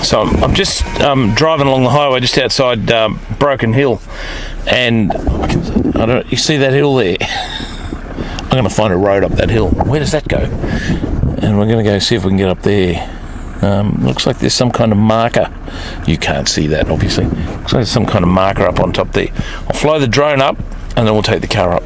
So I'm just driving along the highway just outside Broken Hill, and I don't. You see that hill there? I'm going to find a road up that hill. Where does that go? And we're going to go see if we can get up there. Looks like there's some kind of marker. You can't see that, obviously. Looks like there's some kind of marker up on top there. I'll fly the drone up, and then we'll take the car up.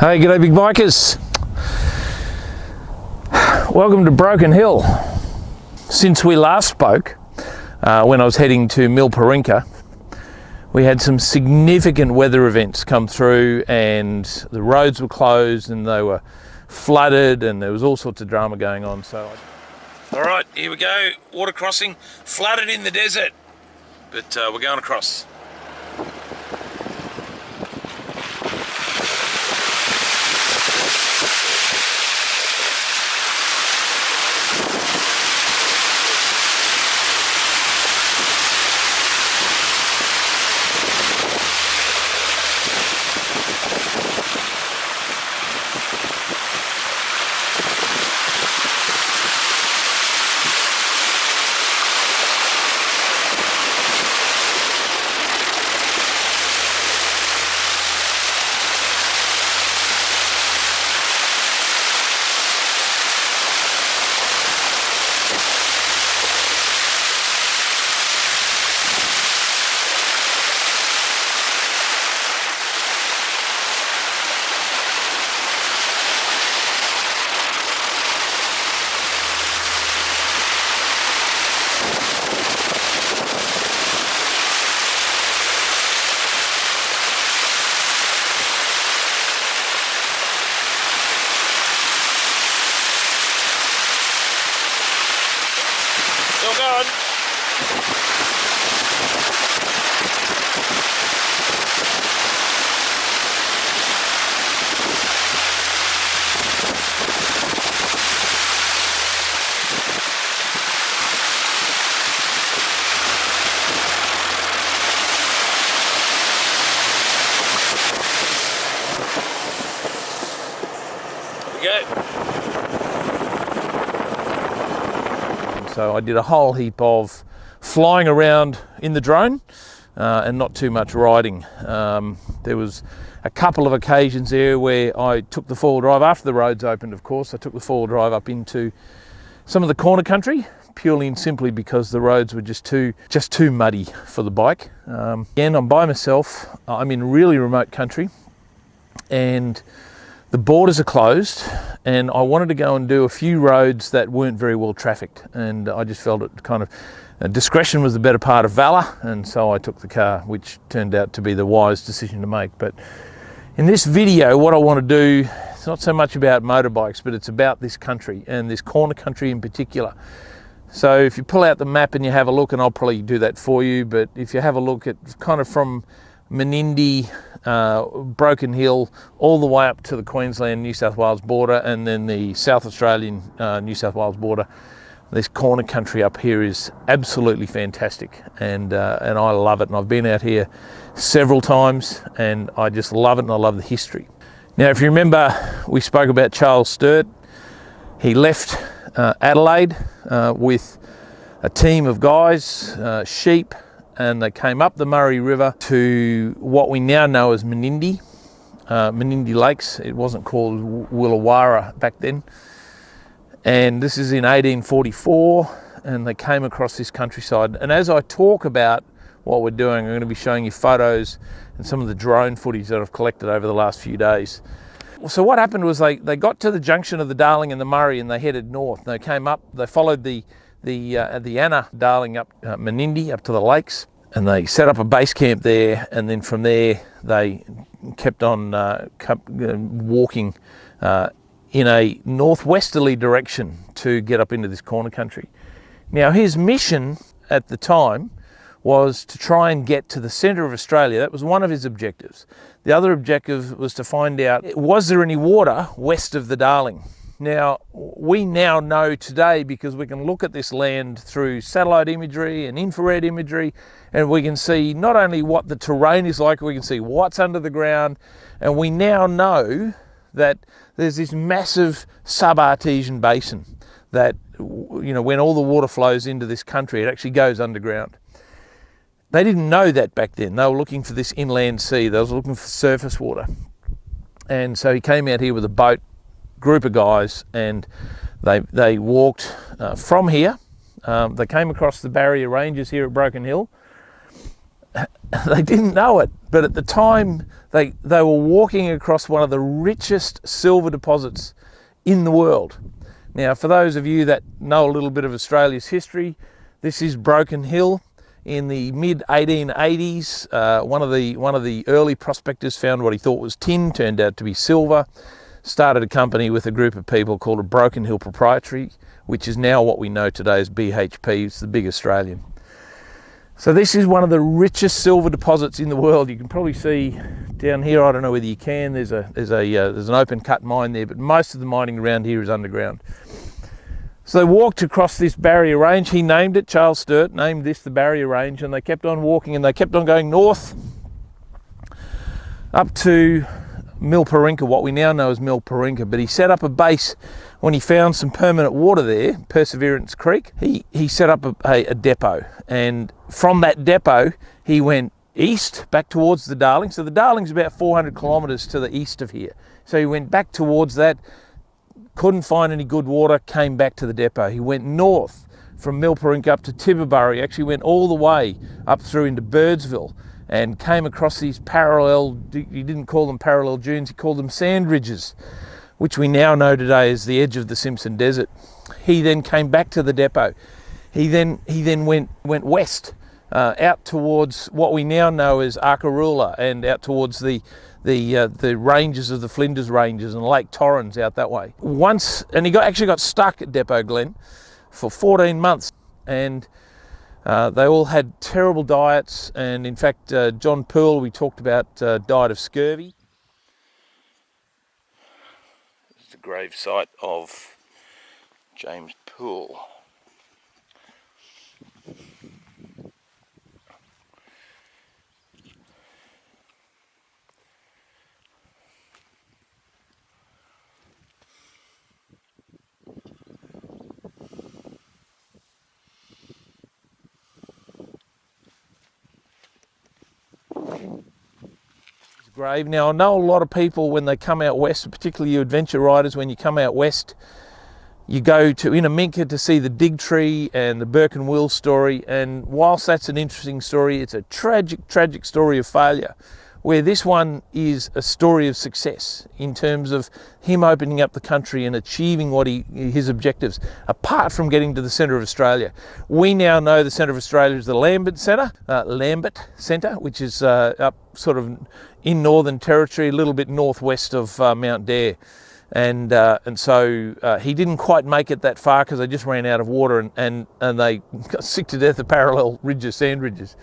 Hey, g'day big bikers. Welcome to Broken Hill. Since we last spoke, when I was heading to Milparinka, we had some significant weather events come through, and the roads were closed and they were flooded, and there was all sorts of drama going on. So, all right, here we go. Water crossing, flooded in the desert, but we're going across. So I did a whole heap of flying around in the drone, and not too much riding. There was a couple of occasions there where I took the four-wheel drive, after the roads opened of course, I took the four-wheel drive up into some of the corner country, purely and simply because the roads were just too muddy for the bike. Again, I'm by myself, I'm in really remote country, and the borders are closed, and I wanted to go and do a few roads that weren't very well trafficked, and I just felt it kind of discretion was the better part of valor, and so I took the car, which turned out to be the wise decision to make. But in this video, what I want to do, it's not so much about motorbikes, but it's about this country, and this corner country in particular. So if you pull out the map and you have a look, and I'll probably do that for you, but if you have a look at kind of from Menindee, Broken Hill, all the way up to the Queensland New South Wales border, and then the South Australian New South Wales border, this corner country up here is absolutely fantastic, and I love it, and I've been out here several times, and I just love it, and I love the history. Now, if you remember, we spoke about Charles Sturt. He left Adelaide with a team of guys, sheep, and they came up the Murray River to what we now know as Menindee Lakes. It wasn't called Woollawarra back then. And this is in 1844, and they came across this countryside. And as I talk about what we're doing, I'm going to be showing you photos and some of the drone footage that I've collected over the last few days. So what happened was they got to the junction of the Darling and the Murray, and they headed north. They came up, they followed the Anna Darling up Menindee, up to the lakes, and they set up a base camp there, and then from there they kept on walking in a northwesterly direction to get up into this corner country. Now, his mission at the time was to try and get to the centre of Australia. That was one of his objectives. The other objective was to find out, was there any water west of the Darling? Now, we now know today, because we can look at this land through satellite imagery and infrared imagery, and we can see not only what the terrain is like, we can see what's under the ground, and we now know that there's this massive sub-artesian basin that, you know, when all the water flows into this country, it actually goes underground. They didn't know that back then. They were looking for this inland sea. They were looking for surface water. And so he came out here with a boat, group of guys, and they walked from here. They came across the barrier ranges here at Broken Hill. They didn't know it, but at the time they were walking across one of the richest silver deposits in the world. Now, for those of you that know a little bit of Australia's history, this is Broken Hill. In the mid-1880s, one of the early prospectors found what he thought was tin, turned out to be silver, started a company with a group of people called a Broken Hill Proprietary, which is now what we know today as BHP. It's the big Australian. So this is one of the richest silver deposits in the world. You can probably see down here, I don't know whether you can, there's an open cut mine there, but most of the mining around here is underground. So they walked across this barrier range. He named it, Charles Sturt named this the barrier range, and they kept on walking, and they kept on going north up to Milparinka, what we now know as Milparinka. But he set up a base when he found some permanent water there, Perseverance Creek. He set up a depot, and from that depot he went east back towards the Darling. So the Darling's about 400 kilometres to the east of here. So he went back towards that, couldn't find any good water, came back to the depot. He went north from Milparinka up to Tibooburra. He actually went all the way up through into Birdsville and came across these parallel, he didn't call them parallel dunes, he called them sand ridges, which we now know today as the edge of the Simpson Desert. He then came back to the depot. He then went west out towards what we now know as Arkaroola, and out towards the ranges of the Flinders Ranges and Lake Torrens out that way. And he actually got stuck at Depot Glen for 14 months, and they all had terrible diets, and in fact John Poole, we talked about, died of scurvy. This is the grave site of James Poole. grave. Now, I know a lot of people when they come out west, particularly you adventure riders, when you come out west, you go to Milparinka to see the Dig Tree and the Burke and Will story, and whilst that's an interesting story, it's a tragic, tragic story of failure, where this one is a story of success in terms of him opening up the country and achieving what his objectives, apart from getting to the centre of Australia. We now know the centre of Australia is the Lambert Centre, which is up sort of in Northern Territory, a little bit northwest of Mount Dare. And so he didn't quite make it that far because they just ran out of water and they got sick to death of parallel sand ridges.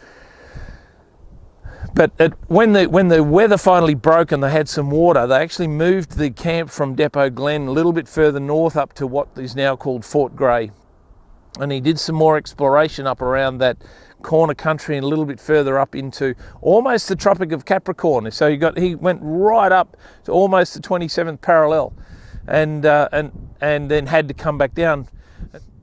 But when the weather finally broke and they had some water, they actually moved the camp from Depot Glen a little bit further north up to what is now called Fort Grey. And he did some more exploration up around that corner country and a little bit further up into almost the Tropic of Capricorn. So he went right up to almost the 27th parallel and then had to come back down.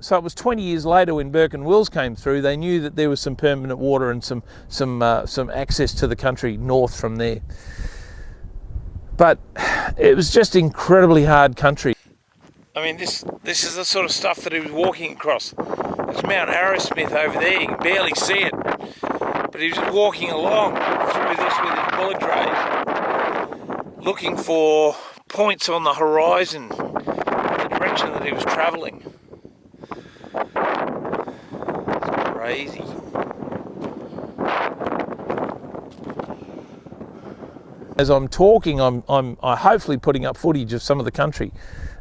So it was 20 years later when Burke and Wills came through, they knew that there was some permanent water and some access to the country north from there. But it was just incredibly hard country. I mean, this is the sort of stuff that he was walking across. There's Mount Arrowsmith over there, you can barely see it. But he was just walking along through this with his bullet drive, looking for points on the horizon, the direction that he was travelling. Crazy. As I'm talking, I'm hopefully putting up footage of some of the country,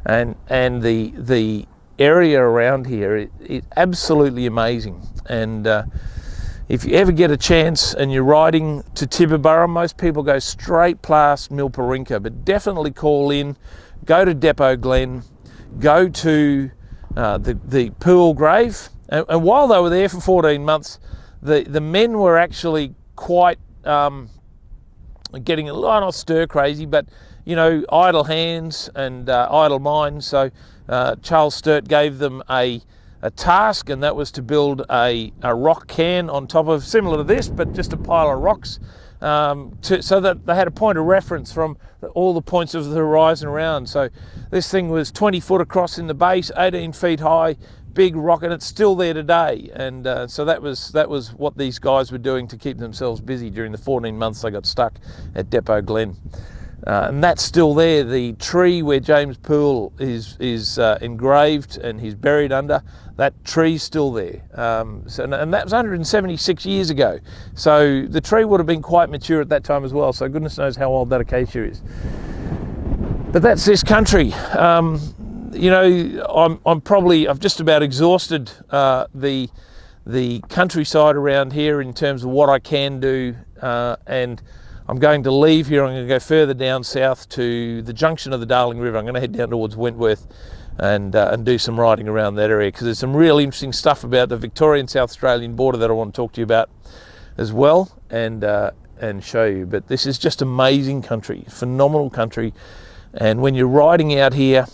and the area around here is absolutely amazing. And if you ever get a chance and you're riding to Tibooburra, most people go straight past Milparinka, but definitely call in, go to Depot Glen, go to the pool grave. And while they were there for 14 months, the men were actually quite getting a lot, not stir crazy, but you know, idle hands and idle minds. So Charles Sturt gave them a task, and that was to build a rock cairn on top of, similar to this, but just a pile of rocks, so that they had a point of reference from all the points of the horizon around. So this thing was 20 foot across in the base, 18 feet high, big rock, and it's still there today. And so that was what these guys were doing to keep themselves busy during the 14 months they got stuck at Depot Glen. And that's still there. The tree where James Poole is engraved and he's buried under, that tree's still there. And that was 176 years ago. So the tree would have been quite mature at that time as well. So goodness knows how old that acacia is. But that's this country. You know, I've just about exhausted the countryside around here in terms of what I can do, and I'm going to leave here. I'm going to go further down south to the junction of the Darling River. I'm going to head down towards Wentworth and do some riding around that area, because there's some really interesting stuff about the Victorian South Australian border that I want to talk to you about as well, and show you. But this is just amazing country, phenomenal country. And when you're riding out here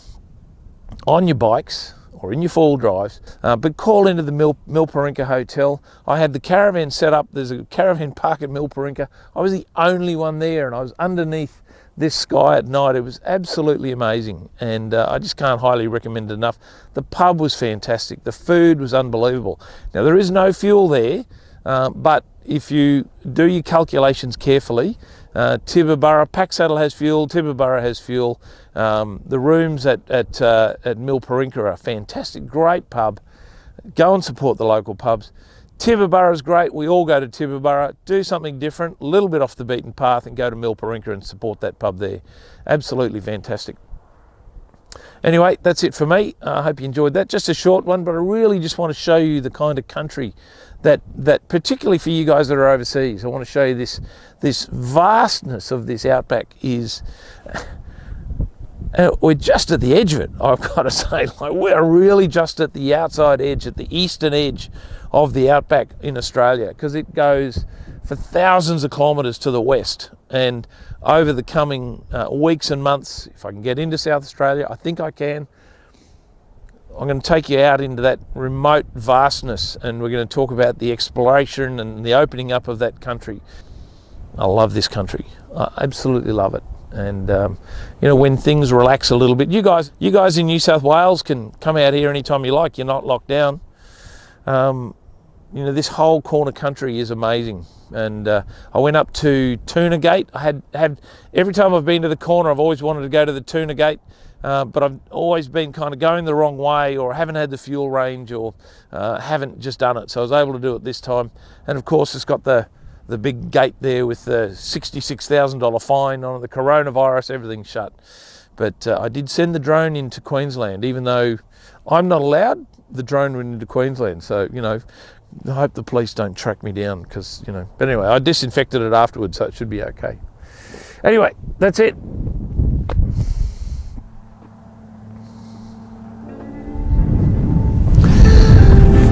on your bikes or in your four-wheel drives, but call into the Milparinka Hotel. I had the caravan set up. There's a caravan park at Milparinka. I was the only one there, and I was underneath this sky at night. It was absolutely amazing, and I just can't highly recommend it enough. The pub was fantastic. The food was unbelievable. Now, there is no fuel there, but if you do your calculations carefully, Tibooburra, Packsaddle has fuel, Tibooburra has fuel. The rooms at Milparinka are fantastic, great pub. Go and support the local pubs. Tibooburra is great. We all go to Tibooburra. Do something different, a little bit off the beaten path, and go to Milparinka and support that pub there. Absolutely fantastic. Anyway, that's it for me. I hope you enjoyed that. Just a short one, but I really just want to show you the kind of country that particularly for you guys that are overseas, I want to show you this vastness of this outback is. We're just at the edge of it, I've got to say. Like, we're really just at the outside edge, at the eastern edge of the outback in Australia, because it goes for thousands of kilometres to the west. And over the coming weeks and months, if I can get into South Australia, I think I can, I'm going to take you out into that remote vastness, and we're going to talk about the exploration and the opening up of that country. I love this country. I absolutely love it. And you know, when things relax a little bit, you guys in New South Wales can come out here anytime you like. You're not locked down. You know, this whole corner country is amazing. And I went up to Tuna Gate. I had every time I've been to the corner, I've always wanted to go to the Tuna Gate, but I've always been kind of going the wrong way, or haven't had the fuel range, or haven't just done it. So I was able to do it this time. And of course, it's got the big gate there with the $66,000 fine on it, the coronavirus, everything's shut. But I did send the drone into Queensland, even though I'm not allowed. The drone went into Queensland, so you know, I hope the police don't track me down, because you know. But anyway, I disinfected it afterwards, so it should be okay. Anyway, that's it.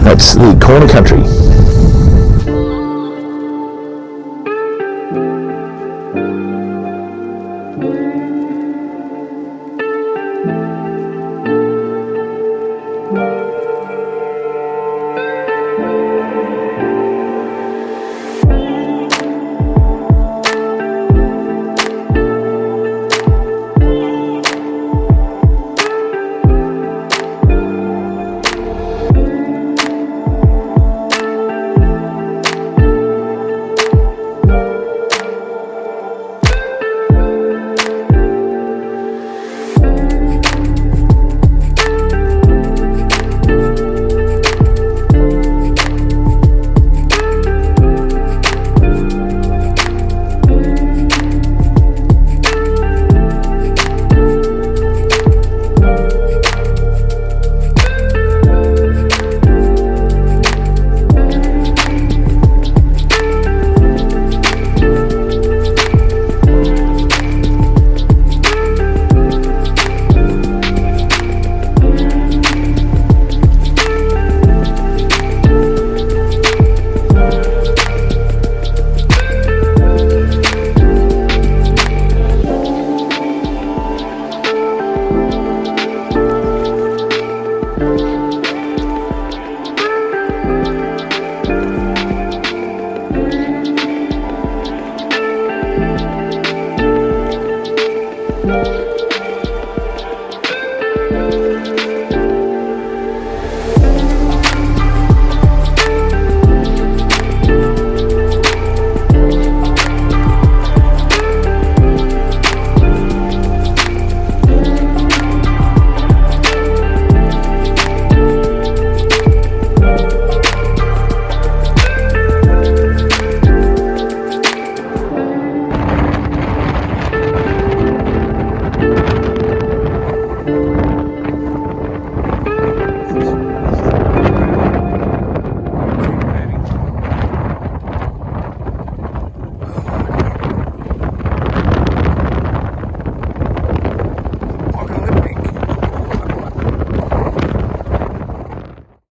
That's the corner country.